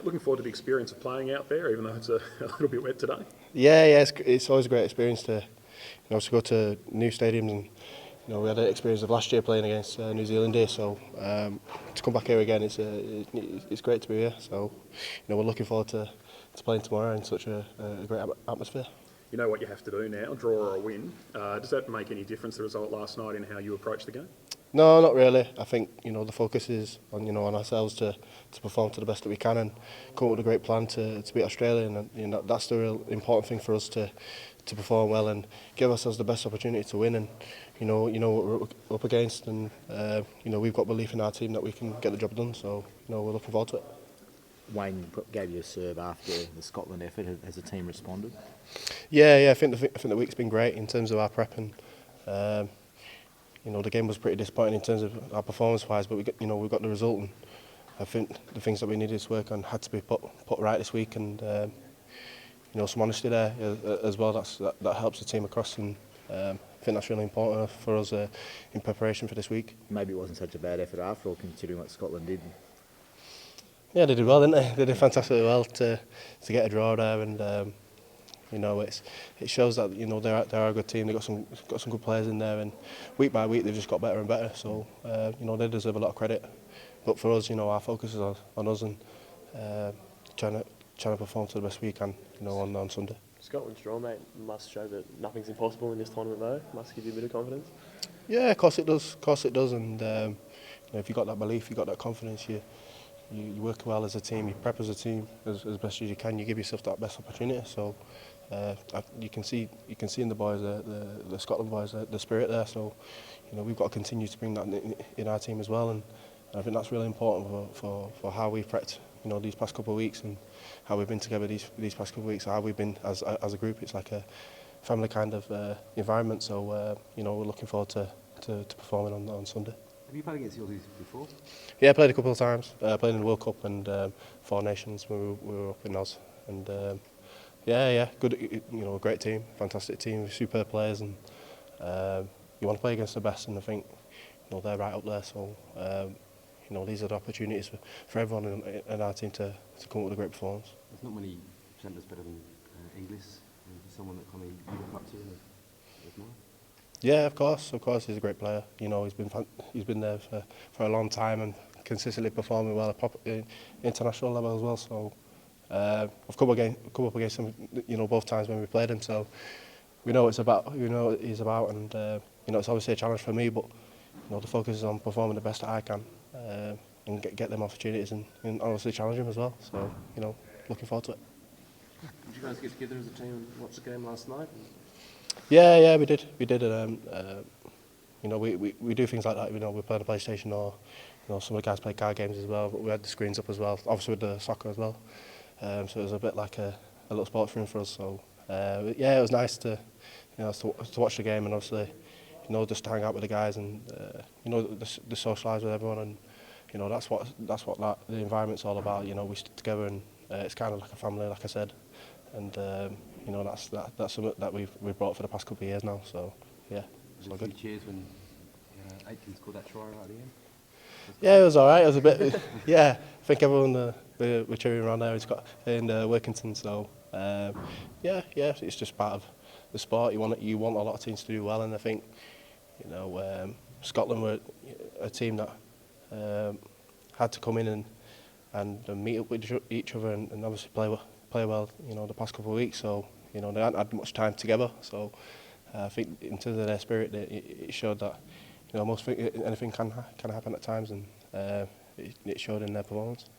looking forward to the experience of playing out there, even though it's a little bit wet today. Yeah, it's always a great experience to to go to new stadiums, and we had the experience of last year playing against New Zealand here, so to come back here again, it's great to be here. So we're looking forward to playing tomorrow in such a great atmosphere. You know what you have to do now, draw or a win. Does that make any difference, the result last night, in how you approach the game? No, not really. I think the focus is on on ourselves to perform to the best that we can and come up with a great plan to beat Australia, and that's the real important thing for us to perform well and give ourselves the best opportunity to win. And what we're up against, and we've got belief in our team that we can get the job done. So we're looking forward to it. Wayne gave you a serve after the Scotland effort. Has the team responded? Yeah. I think the week's been great in terms of our prep, and the game was pretty disappointing in terms of our performance-wise, but we got the result, and I think the things that we needed to work on had to be put right this week, and some honesty there as well. That helps the team across, and I think that's really important for us in preparation for this week. Maybe it wasn't such a bad effort after all, considering what Scotland did. Yeah, they did well, didn't they? They did fantastically well to get a draw there, and it shows that they are a good team. They've got some good players in there, and week by week they've just got better and better. So they deserve a lot of credit. But for us, our focus is on us and trying to perform to the best we can, on Sunday. Scotland's draw, mate, must show that nothing's impossible in this tournament, though. Must give you a bit of confidence. Yeah, of course it does. Of course it does. And if you've got that belief, you've got that confidence, you work well as a team, you prep as a team as best as you can. You give yourself that best opportunity. So you can see in the boys, the Scotland boys, the spirit there. So we've got to continue to bring that in our team as well. And I think that's really important for how we've prepped these past couple of weeks, and how we've been together these past couple of weeks, how we've been as a group. It's like a family kind of environment. So we're looking forward to performing on Sunday. Have you played against the Aussies before? Yeah, I played a couple of times. Played in the World Cup and Four Nations when we were up in Oz. And good. A great team, fantastic team, superb players, and you want to play against the best. And I think they're right up there. So these are the opportunities for everyone in our team to come up with a great performance. There's not many centres better than Inglis, someone that you look up to. Yeah, of course, he's a great player. He's been there for a long time and consistently performing well at international level as well. So I've come up against him, both times when we played him. So we know what it's about. We know what he's about, and it's obviously a challenge for me. But the focus is on performing the best that I can, and get them opportunities, and obviously challenge him as well. So looking forward to it. Did you guys get together as a team and watch the game last night? Yeah, we did. We did. We do things like that. We play on the PlayStation, or some of the guys play card games as well. But we had the screens up as well, obviously with the soccer as well. So it was a bit like a little sports room for us. So it was nice to to watch the game, and obviously just to hang out with the guys, and the socialise with everyone, and that's what the environment's all about. We stick together, and it's kind of like a family, like I said, and that's something that we've brought for the past couple of years now. So yeah, it's all good. Cheers when Aitken scored that try right at the end. Yeah, it was all right. It was a bit. Yeah, I think everyone were cheering around there. It's got in Workington, so it's just part of the sport. You want a lot of teams to do well, and I think Scotland were a team that had to come in and meet up with each other, and obviously play well. The past couple of weeks, so they hadn't had much time together. So I think in terms of their spirit, it showed that anything can happen at times, and it showed in their performance.